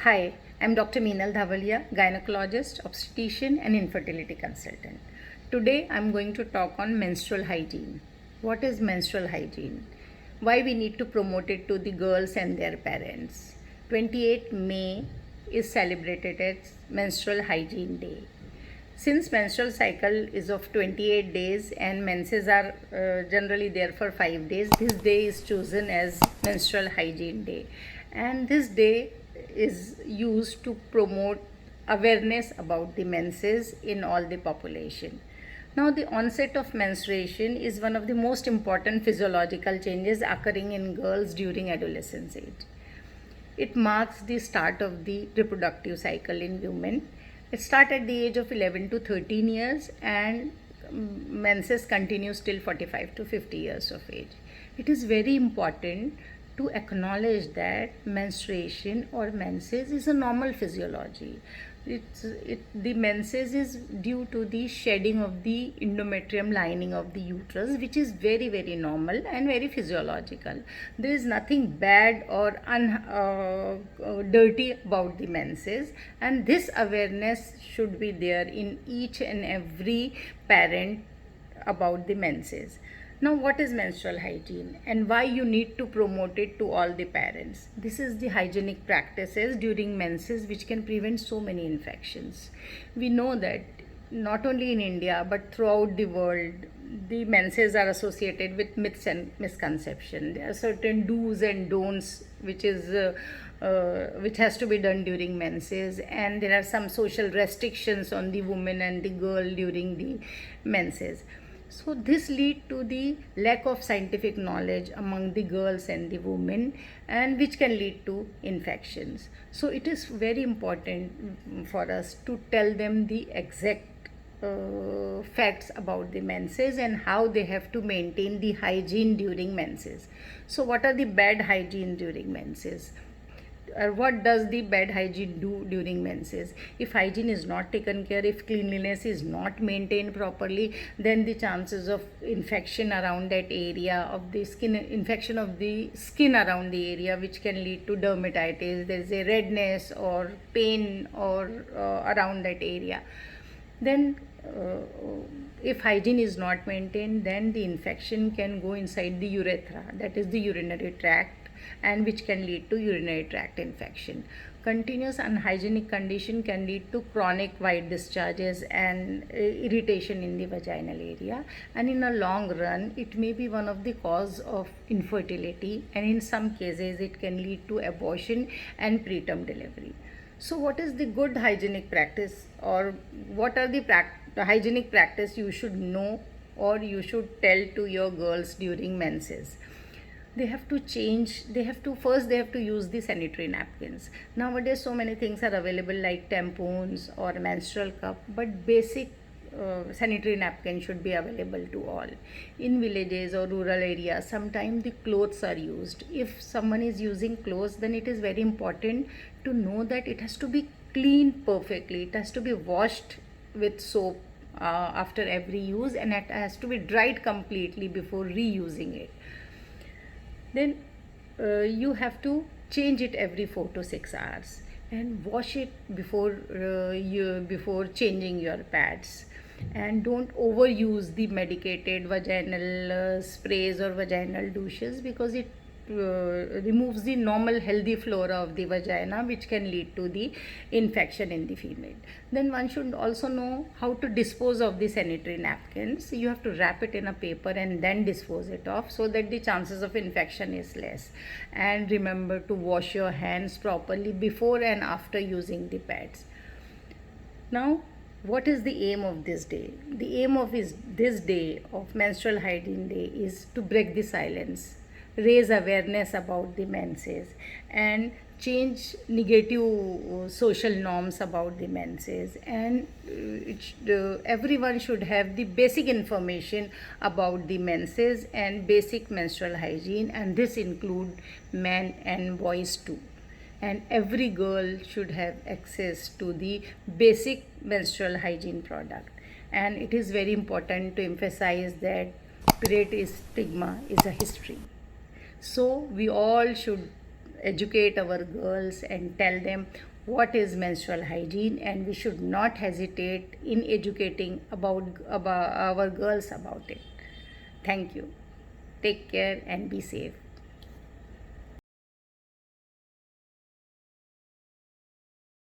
Hi, I'm Dr. Meenal Dhavalia, gynecologist, obstetrician, and infertility consultant. Today, I'm going to talk on menstrual hygiene. What is menstrual hygiene? Why we need to promote it to the girls and their parents. 28 May is celebrated as Menstrual Hygiene Day. Since menstrual cycle is of 28 days and menses are generally there for 5 days, this day is chosen as Menstrual Hygiene Day. And this day is used to promote awareness about the menses in all the population. Now, the onset of menstruation is one of the most important physiological changes occurring in girls during adolescence age. It marks the start of the reproductive cycle in women. It starts at the age of 11 to 13 years and menses continues till 45 to 50 years of age. It is very important to acknowledge that menstruation or menses is a normal physiology. The menses is due to the shedding of the endometrium lining of the uterus, which is very, very normal and very physiological. There is nothing bad or dirty about the menses, and this awareness should be there in each and every parent about the menses. Now, what is menstrual hygiene and why you need to promote it to all the parents? This is the hygienic practices during menses which can prevent so many infections. We know that not only in India but throughout the world, the menses are associated with myths and misconceptions. There are certain do's and don'ts which has to be done during menses, and there are some social restrictions on the woman and the girl during the menses. So this lead to the lack of scientific knowledge among the girls and the women, and which can lead to infections. So it is very important for us to tell them the exact facts about the menses and how they have to maintain the hygiene during menses. So what are the bad hygiene during menses? What does the bad hygiene do during menses? If hygiene is not taken care, if cleanliness is not maintained properly, then the chances of infection around that area of the skin, infection of the skin around the area, which can lead to dermatitis, there is a redness or pain or around that area. Then if hygiene is not maintained, then the infection can go inside the urethra, that is the urinary tract, and which can lead to urinary tract infection. Continuous unhygienic condition can lead to chronic white discharges and irritation in the vaginal area, and in a long run it may be one of the cause of infertility, and in some cases it can lead to abortion and preterm delivery. So what is the good hygienic practice, or what are the hygienic practice you should know or you should tell to your girls during menses? They have to use the sanitary napkins. Nowadays so many things are available like tampons or menstrual cup, but basic sanitary napkin should be available to all. In villages or rural areas, sometimes the clothes are used. If someone is using clothes, then it is very important to know that it has to be cleaned perfectly. It has to be washed with soap after every use, and it has to be dried completely before reusing it. Then you have to change it every 4 to 6 hours and wash it before changing your pads, and don't overuse the medicated vaginal sprays or vaginal douches, because it removes the normal healthy flora of the vagina, which can lead to the infection in the female. Then one should also know how to dispose of the sanitary napkins. You have to wrap it in a paper and then dispose it off, so that the chances of infection is less. And remember to wash your hands properly before and after using the pads. Now, what is the aim of this day? The aim of this day of Menstrual Hygiene Day is to break the silence, raise awareness about the menses, and change negative social norms about the menses. And everyone should have the basic information about the menses and basic menstrual hygiene, and this include men and boys too. And every girl should have access to the basic menstrual hygiene product. And it is very important to emphasize that period stigma is a history. So we all should educate our girls and tell them what is menstrual hygiene, and we should not hesitate in educating about our girls about it. Thank you. Take care and be safe.